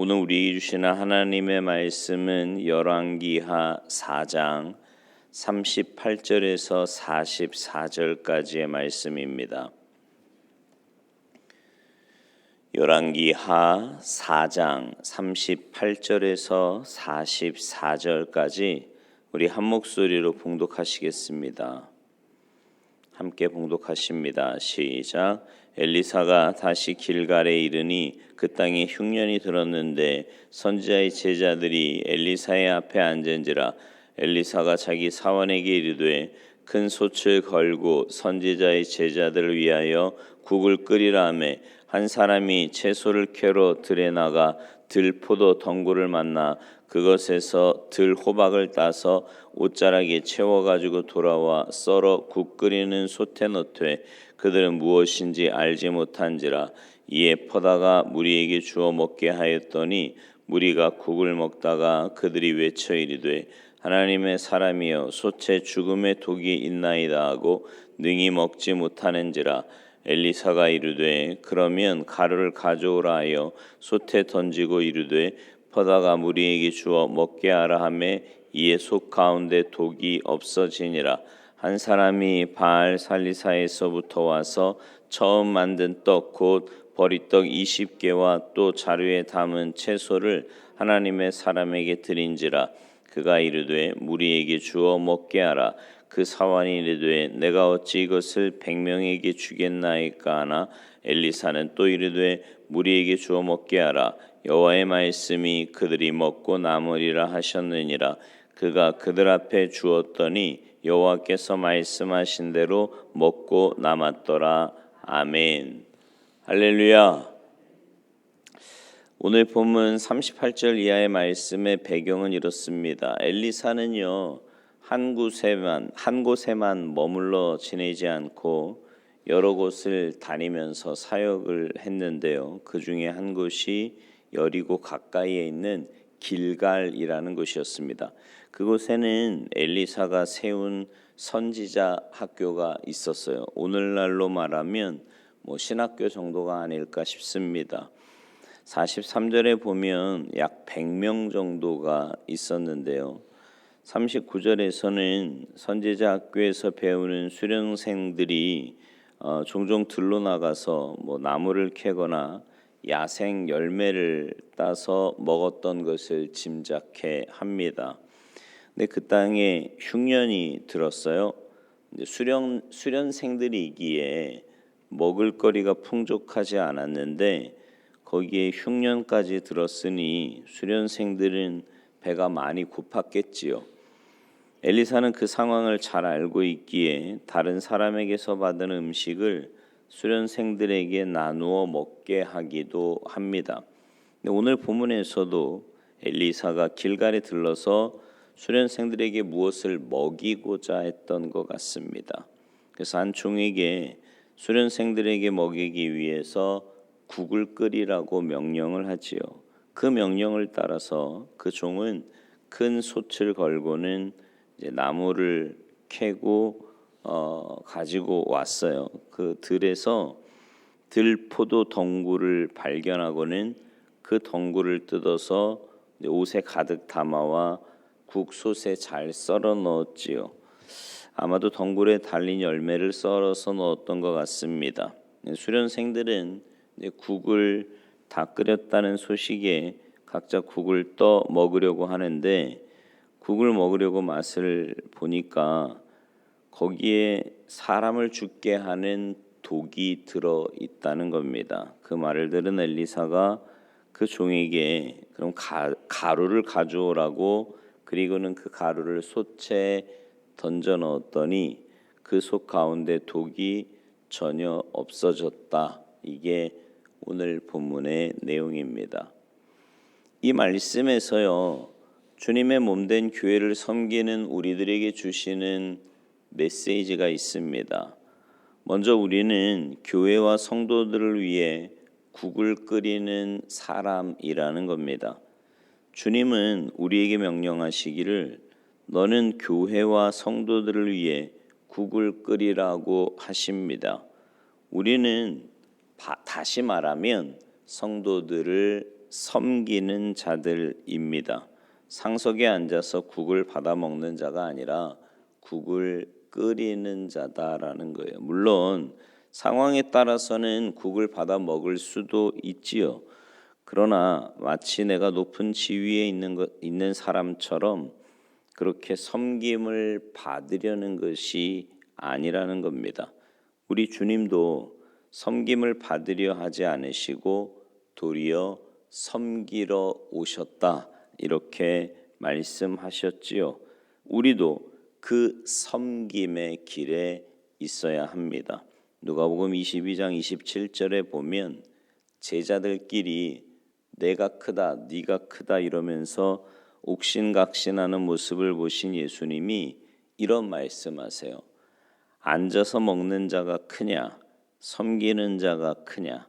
오늘 우리에게 주시는 하나님의 말씀은 열왕기하 4장 38절에서 44절까지의 말씀입니다. 열왕기하 4장 38절에서 44절까지 우리 한 목소리로 봉독하시겠습니다. 함께 봉독하십니다. 시작. 엘리사가 다시 길갈에 이르니 그 땅에 흉년이 들었는데 선지자의 제자들이 엘리사의 앞에 앉은지라. 엘리사가 자기 사원에게 이르되 큰 솥을 걸고 선지자의 제자들을 위하여 국을 끓이라 하매 한 사람이 채소를 캐러 들에 나가 들포도 덩굴을 만나 그것에서 들호박을 따서 옷자락에 채워가지고 돌아와 썰어 국 끓이는 솥에 넣되 그들은 무엇인지 알지 못한지라. 이에 퍼다가 무리에게 주어 먹게 하였더니 무리가 국을 먹다가 그들이 외쳐 이르되 하나님의 사람이여 솥에 죽음의 독이 있나이다 하고 능히 먹지 못하는지라. 엘리사가 이르되 그러면 가루를 가져오라 하여 솥에 던지고 이르되 퍼다가 무리에게 주어 먹게 하라 하매 이에 솥 가운데 독이 없어지니라. 한 사람이 바알 살리사에서부터 와서 처음 만든 떡 곧 버리떡 20개와 또 자루에 담은 채소를 하나님의 사람에게 드린지라. 그가 이르되 무리에게 주어 먹게 하라. 그 사환이 이르되 내가 어찌 이것을 100명에게 주겠나이까 하나 엘리사는 또 이르되 무리에게 주어 먹게 하라. 여호와의 말씀이 그들이 먹고 남으리라 하셨느니라. 그가 그들 앞에 주었더니 여호와께서 말씀하신 대로 먹고 남았더라. 아멘. 할렐루야. 오늘 본문 38절 이하의 말씀의 배경은 이렇습니다. 엘리사는요 한 곳에만 머물러 지내지 않고 여러 곳을 다니면서 사역을 했는데요. 그 중에 한 곳이 여리고 가까이에 있는 길갈이라는 곳이었습니다. 그곳에는 엘리사가 세운 선지자 학교가 있었어요. 오늘날로 말하면 신학교 정도가 아닐까 싶습니다. 43절에 보면 약 100명 정도가 있었는데요. 39절에서는 선지자 학교에서 배우는 수련생들이 종종 들로 나가서 나무를 캐거나 야생 열매를 따서 먹었던 것을 짐작해 합니다. 근데 그 땅에 흉년이 들었어요. 수련생들이기에 먹을거리가 풍족하지 않았는데 거기에 흉년까지 들었으니 수련생들은 배가 많이 고팠겠지요. 엘리사는 그 상황을 잘 알고 있기에 다른 사람에게서 받은 음식을 수련생들에게 나누어 먹게 하기도 합니다. 오늘 본문에서도 엘리사가 길갈에 들러서 수련생들에게 무엇을 먹이고자 했던 것 같습니다. 그래서 한 종에게 수련생들에게 먹이기 위해서 국을 끓이라고 명령을 하지요. 그 명령을 따라서 그 종은 큰 솥을 걸고는 이제 나무를 캐고 가지고 왔어요. 그 들에서 들포도 덩굴을 발견하고는 그 덩굴을 뜯어서 옷에 가득 담아와 국솥에 잘 썰어 넣었지요. 아마도 덩굴에 달린 열매를 썰어서 넣었던 것 같습니다. 수련생들은 국을 다 끓였다는 소식에 각자 국을 떠 먹으려고 하는데 국을 먹으려고 맛을 보니까 거기에 사람을 죽게 하는 독이 들어 있다는 겁니다. 그 말을 들은 엘리사가 그 종에게 그럼 가루를 가져오라고 그리고는 그 가루를 솥에 던져 넣었더니 그 솥 가운데 독이 전혀 없어졌다. 이게 오늘 본문의 내용입니다. 이 말씀에서요 주님의 몸된 교회를 섬기는 우리들에게 주시는 메시지가 있습니다. 먼저 우리는 교회와 성도들을 위해 국을 끓이는 사람이라는 겁니다. 주님은 우리에게 명령하시기를 너는 교회와 성도들을 위해 국을 끓이라고 하십니다. 우리는 다시 말하면 성도들을 섬기는 자들입니다. 상석에 앉아서 국을 받아 먹는 자가 아니라 국을 끓이는 자다라는 거예요. 물론 상황에 따라서는 국을 받아 먹을 수도 있지요. 그러나 마치 내가 높은 지위에 있는 사람처럼 그렇게 섬김을 받으려는 것이 아니라는 겁니다. 우리 주님도 섬김을 받으려 하지 않으시고 도리어 섬기러 오셨다, 이렇게 말씀하셨지요. 우리도 그 섬김의 길에 있어야 합니다. 누가복음 22장 27절에 보면 제자들끼리 내가 크다, 네가 크다 이러면서 옥신각신하는 모습을 보신 예수님이 이런 말씀하세요. 앉아서 먹는 자가 크냐, 섬기는 자가 크냐?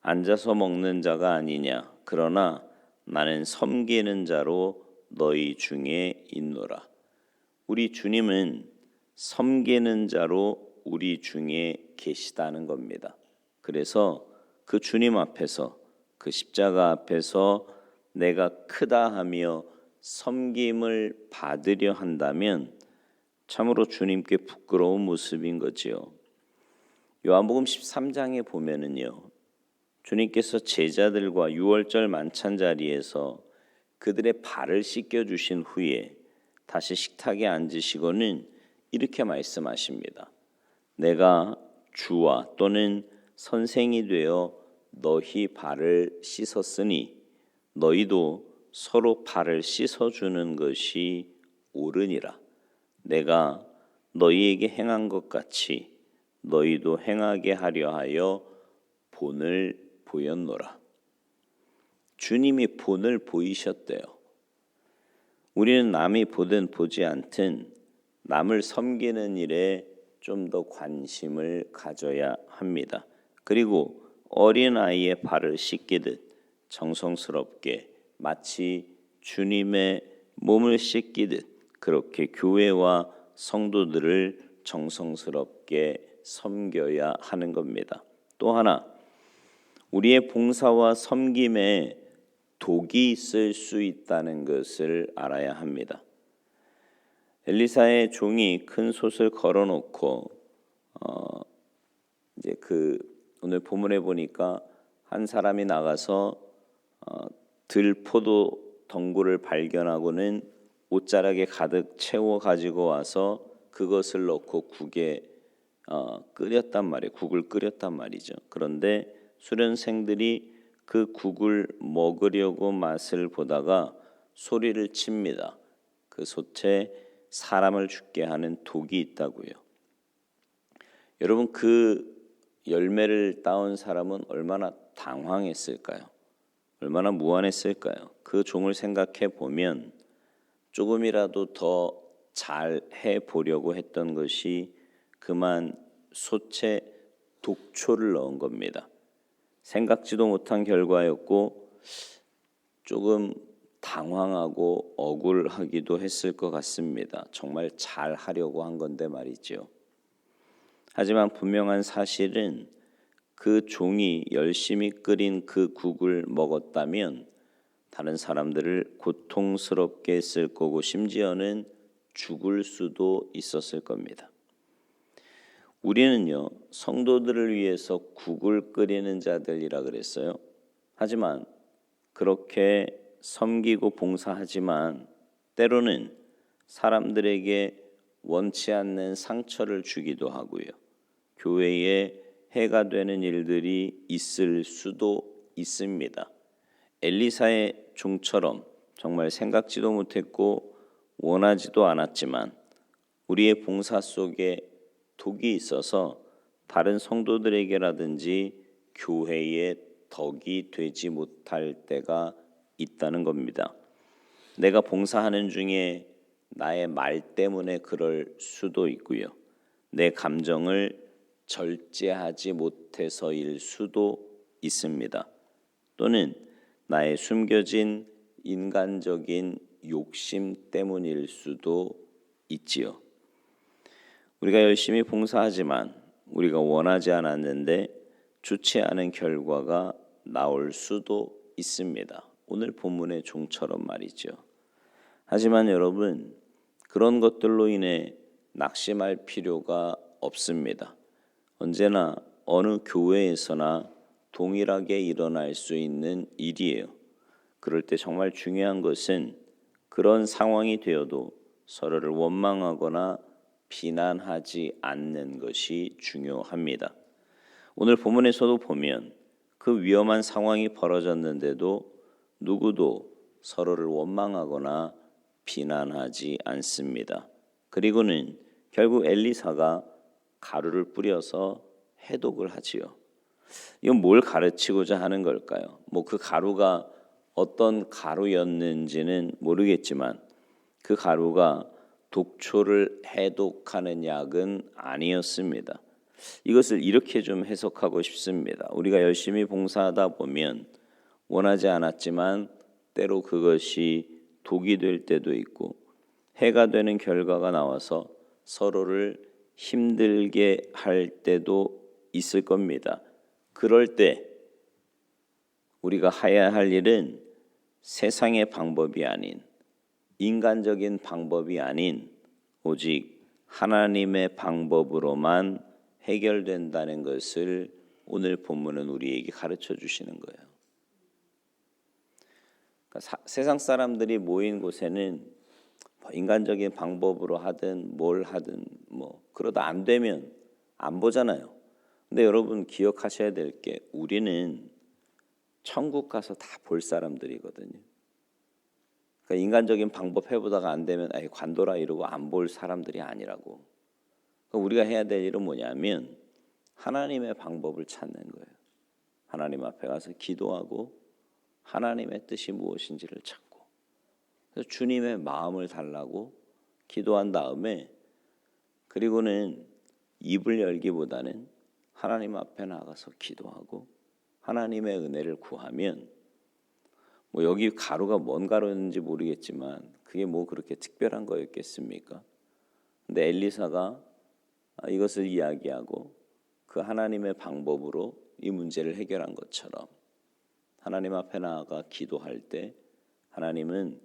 앉아서 먹는 자가 아니냐? 그러나 나는 섬기는 자로 너희 중에 있노라. 우리 주님은 섬기는 자로 우리 중에 계시다는 겁니다. 그래서 그 주님 앞에서, 그 십자가 앞에서 내가 크다 하며 섬김을 받으려 한다면 참으로 주님께 부끄러운 모습인 거지요. 요한복음 13장에 보면은요, 주님께서 제자들과 유월절 만찬 자리에서 그들의 발을 씻겨 주신 후에 다시 식탁에 앉으시고는 이렇게 말씀하십니다. 내가 주와 또는 선생이 되어 너희 발을 씻었으니 너희도 서로 발을 씻어주는 것이 옳으니라. 내가 너희에게 행한 것 같이 너희도 행하게 하려 하여 본을 보였노라. 주님이 본을 보이셨대요. 우리는 남이 보든 보지 않든 남을 섬기는 일에 좀 더 관심을 가져야 합니다. 그리고 어린아이의 발을 씻기듯 정성스럽게 마치 주님의 몸을 씻기듯 그렇게 교회와 성도들을 정성스럽게 섬겨야 하는 겁니다. 또 하나, 우리의 봉사와 섬김에 독이 있을 수 있다는 것을 알아야 합니다. 엘리사의 종이 큰 솥을 걸어놓고 이제 오늘 본문에 보니까 한 사람이 나가서 들포도 덩굴을 발견하고는 옷자락에 가득 채워 가지고 와서 그것을 넣고 국을 끓였단 말이죠. 그런데 수련생들이 그 국을 먹으려고 맛을 보다가 소리를 칩니다. 그 솥에 사람을 죽게 하는 독이 있다고요. 여러분, 그 열매를 따온 사람은 얼마나 당황했을까요? 얼마나 무안했을까요? 그 종을 생각해 보면 조금이라도 더 잘해 보려고 했던 것이 그만 솥에 독초를 넣은 겁니다. 생각지도 못한 결과였고 조금 당황하고 억울하기도 했을 것 같습니다. 정말 잘 하려고 한 건데 말이죠. 하지만 분명한 사실은 그 종이 열심히 끓인 그 국을 먹었다면 다른 사람들을 고통스럽게 했을 거고 심지어는 죽을 수도 있었을 겁니다. 우리는요, 성도들을 위해서 국을 끓이는 자들이라 그랬어요. 하지만 그렇게 섬기고 봉사하지만 때로는 사람들에게 원치 않는 상처를 주기도 하고요. 교회에 해가 되는 일들이 있을 수도 있습니다. 엘리사의 종처럼 정말 생각지도 못했고 원하지도 않았지만 우리의 봉사 속에 독이 있어서 다른 성도들에게라든지 교회에 덕이 되지 못할 때가 있다는 겁니다. 내가 봉사하는 중에 나의 말 때문에 그럴 수도 있고요. 내 감정을 절제하지 못해서일 수도 있습니다. 또는 나의 숨겨진 인간적인 욕심 때문일 수도 있지요. 우리가 열심히 봉사하지만 우리가 원하지 않았는데 좋지 않은 결과가 나올 수도 있습니다. 오늘 본문의 종처럼 말이죠. 하지만 여러분, 그런 것들로 인해 낙심할 필요가 없습니다. 언제나 어느 교회에서나 동일하게 일어날 수 있는 일이에요. 그럴 때 정말 중요한 것은 그런 상황이 되어도 서로를 원망하거나 비난하지 않는 것이 중요합니다. 오늘 본문에서도 보면 그 위험한 상황이 벌어졌는데도 누구도 서로를 원망하거나 비난하지 않습니다. 그리고는 결국 엘리사가 가루를 뿌려서 해독을 하지요. 이건 뭘 가르치고자 하는 걸까요? 그 가루가 어떤 가루였는지는 모르겠지만 그 가루가 독초를 해독하는 약은 아니었습니다. 이것을 이렇게 좀 해석하고 싶습니다. 우리가 열심히 봉사하다 보면 원하지 않았지만 때로 그것이 독이 될 때도 있고 해가 되는 결과가 나와서 서로를 힘들게 할 때도 있을 겁니다. 그럴 때 우리가 해야 할 일은 세상의 방법이 아닌, 인간적인 방법이 아닌 오직 하나님의 방법으로만 해결된다는 것을 오늘 본문은 우리에게 가르쳐 주시는 거예요. 그러니까 세상 사람들이 모인 곳에는 인간적인 방법으로 하든 뭘 하든 그러다 안 되면 안 보잖아요. 근데 여러분 기억하셔야 될 게 우리는 천국 가서 다 볼 사람들이거든요. 그러니까 인간적인 방법 해보다가 안 되면 관둬라 이러고 안 볼 사람들이 아니라고. 그러니까 우리가 해야 될 일은 뭐냐면 하나님의 방법을 찾는 거예요. 하나님 앞에 가서 기도하고 하나님의 뜻이 무엇인지를 찾고, 그래서 주님의 마음을 달라고 기도한 다음에 그리고는 입을 열기보다는 하나님 앞에 나가서 기도하고 하나님의 은혜를 구하면 여기 가루가 뭔 가루였는지 모르겠지만 그게 그렇게 특별한 거였겠습니까? 근데 엘리사가 이것을 이야기하고 그 하나님의 방법으로 이 문제를 해결한 것처럼 하나님 앞에 나아가 기도할 때 하나님은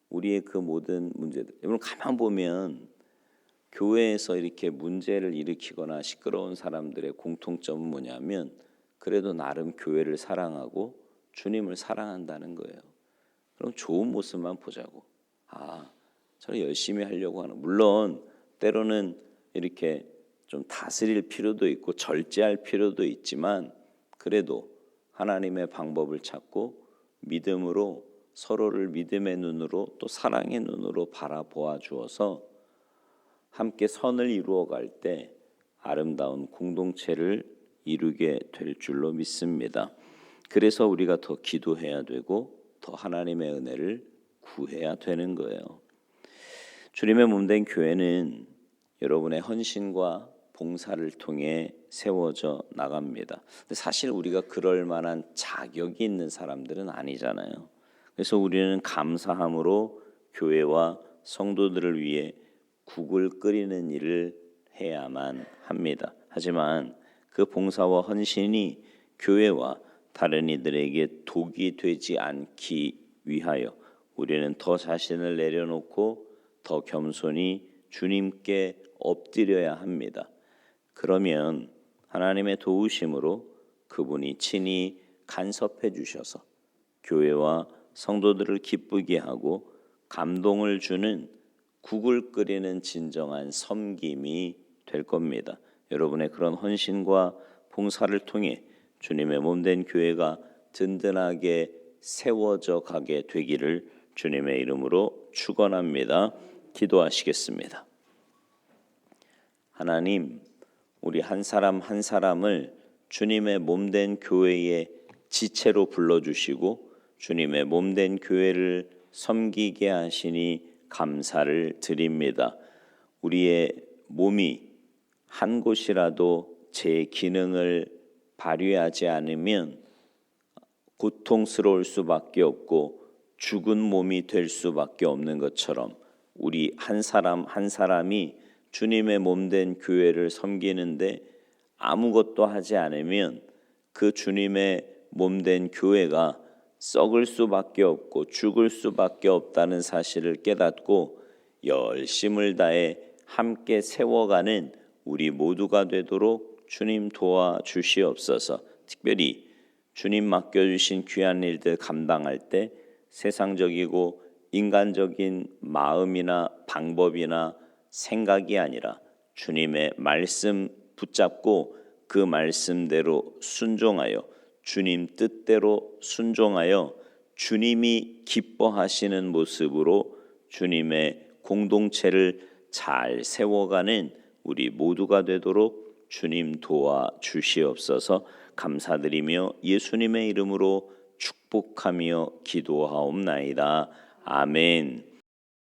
우리의 그 모든 문제들, 여러분 가만 보면 교회에서 이렇게 문제를 일으키거나 시끄러운 사람들의 공통점은 뭐냐면 그래도 나름 교회를 사랑하고 주님을 사랑한다는 거예요. 그럼 좋은 모습만 보자고. 저를 열심히 하려고 하는, 물론 때로는 이렇게 좀 다스릴 필요도 있고 절제할 필요도 있지만 그래도 하나님의 방법을 찾고 믿음으로 서로를 믿음의 눈으로 또 사랑의 눈으로 바라보아 주어서 함께 선을 이루어 갈 때 아름다운 공동체를 이루게 될 줄로 믿습니다. 그래서 우리가 더 기도해야 되고 더 하나님의 은혜를 구해야 되는 거예요. 주님의 몸된 교회는 여러분의 헌신과 봉사를 통해 세워져 나갑니다. 근데 사실 우리가 그럴 만한 자격이 있는 사람들은 아니잖아요. 그래서 우리는 감사함으로 교회와 성도들을 위해 국을 끓이는 일을 해야만 합니다. 하지만 그 봉사와 헌신이 교회와 다른 이들에게 독이 되지 않기 위하여 우리는 더 자신을 내려놓고 더 겸손히 주님께 엎드려야 합니다. 그러면 하나님의 도우심으로 그분이 친히 간섭해 주셔서 교회와 성도들을 기쁘게 하고 감동을 주는 국을 끓이는 진정한 섬김이 될 겁니다. 여러분의 그런 헌신과 봉사를 통해 주님의 몸된 교회가 든든하게 세워져 가게 되기를 주님의 이름으로 축원합니다. 기도하시겠습니다. 하나님, 우리 한 사람 한 사람을 주님의 몸된 교회의 지체로 불러주시고 주님의 몸된 교회를 섬기게 하시니 감사를 드립니다. 우리의 몸이 한 곳이라도 제 기능을 발휘하지 않으면 고통스러울 수밖에 없고 죽은 몸이 될 수밖에 없는 것처럼 우리 한 사람 한 사람이 주님의 몸된 교회를 섬기는데 아무것도 하지 않으면 그 주님의 몸된 교회가 썩을 수밖에 없고 죽을 수밖에 없다는 사실을 깨닫고 열심을 다해 함께 세워가는 우리 모두가 되도록 주님 도와주시옵소서. 특별히 주님 맡겨주신 귀한 일들 감당할 때 세상적이고 인간적인 마음이나 방법이나 생각이 아니라 주님의 말씀 붙잡고 그 말씀대로 순종하여 주님 뜻대로 순종하여 주님이 기뻐하시는 모습으로 주님의 공동체를 잘 세워가는 우리 모두가 되도록 주님 도와주시옵소서. 감사드리며 예수님의 이름으로 축복하며 기도하옵나이다. 아멘.